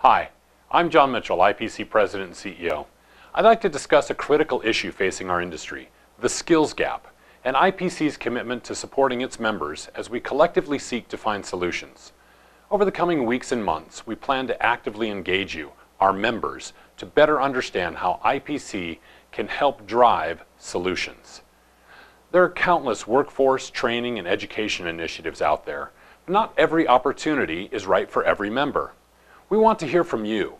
Hi, I'm John Mitchell, IPC President and CEO. I'd like to discuss a critical issue facing our industry, the skills gap, and IPC's commitment to supporting its members as we collectively seek to find solutions. Over the coming weeks and months, we plan to actively engage you, our members, to better understand how IPC can help drive solutions. There are countless workforce, training, and education initiatives out there, but not every opportunity is right for every member. We want to hear from you.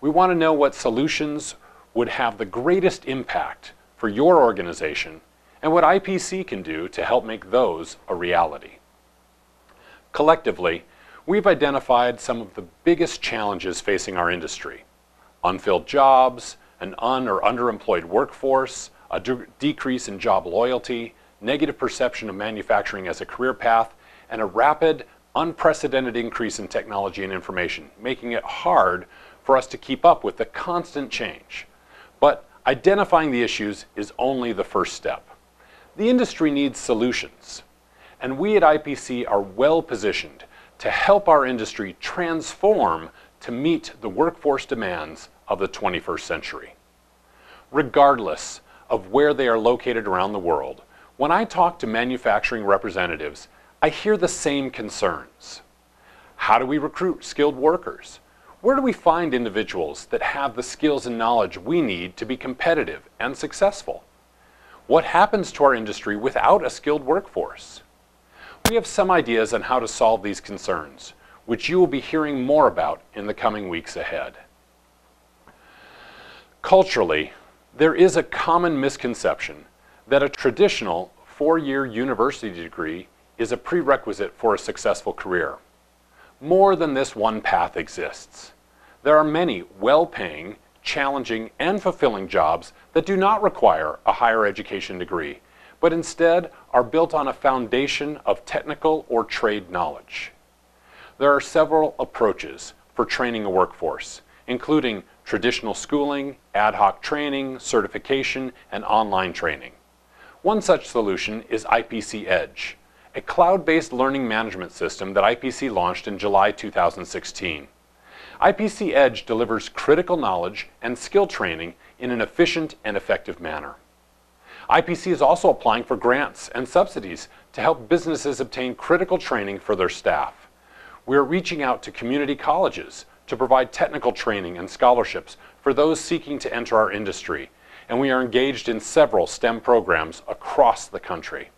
We want to know what solutions would have the greatest impact for your organization and what IPC can do to help make those a reality. Collectively, we've identified some of the biggest challenges facing our industry: unfilled jobs, an or underemployed workforce, a decrease in job loyalty, negative perception of manufacturing as a career path, and a rapid, unprecedented increase in technology and information, making it hard for us to keep up with the constant change. But identifying the issues is only the first step. The industry needs solutions, and we at IPC are well positioned to help our industry transform to meet the workforce demands of the 21st century. Regardless of where they are located around the world, when I talk to manufacturing representatives, I hear the same concerns. How do we recruit skilled workers? Where do we find individuals that have the skills and knowledge we need to be competitive and successful? What happens to our industry without a skilled workforce? We have some ideas on how to solve these concerns, which you will be hearing more about in the coming weeks ahead. Culturally, there is a common misconception that a traditional four-year university degree is a prerequisite for a successful career. More than this one path exists. There are many well-paying, challenging, and fulfilling jobs that do not require a higher education degree, but instead are built on a foundation of technical or trade knowledge. There are several approaches for training a workforce, including traditional schooling, ad hoc training, certification, and online training. One such solution is IPC Edge, a cloud-based learning management system that IPC launched in July 2016. IPC Edge delivers critical knowledge and skill training in an efficient and effective manner. IPC is also applying for grants and subsidies to help businesses obtain critical training for their staff. We're reaching out to community colleges to provide technical training and scholarships for those seeking to enter our industry, and we are engaged in several STEM programs across the country.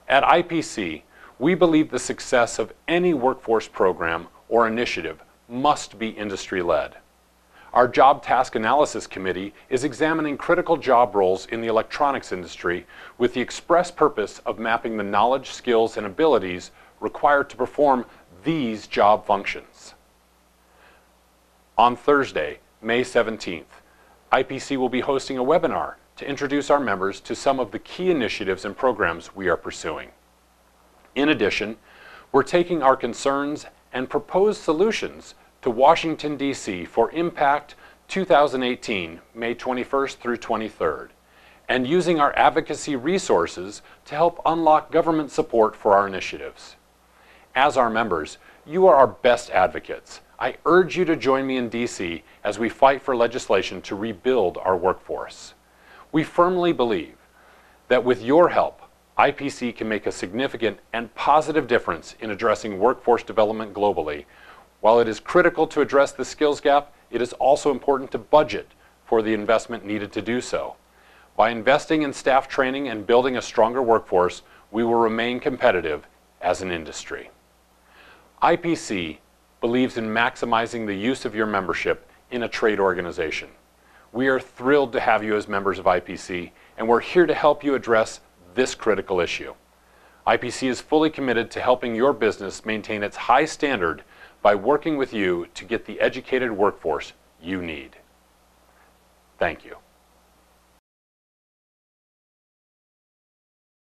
At IPC, we believe the success of any workforce program or initiative must be industry-led. Our Job Task Analysis Committee is examining critical job roles in the electronics industry with the express purpose of mapping the knowledge, skills, and abilities required to perform these job functions. On Thursday, May 17th, IPC will be hosting a webinar to introduce our members to some of the key initiatives and programs we are pursuing. In addition, we're taking our concerns and proposed solutions to Washington, D.C. for Impact 2018, May 21st through 23rd, and using our advocacy resources to help unlock government support for our initiatives. As our members, you are our best advocates. I urge you to join me in D.C. as we fight for legislation to rebuild our workforce. We firmly believe that with your help, IPC can make a significant and positive difference in addressing workforce development globally. While it is critical to address the skills gap, it is also important to budget for the investment needed to do so. By investing in staff training and building a stronger workforce, we will remain competitive as an industry. IPC believes in maximizing the use of your membership in a trade organization. We are thrilled to have you as members of IPC, and we're here to help you address this critical issue. IPC is fully committed to helping your business maintain its high standard by working with you to get the educated workforce you need. Thank you.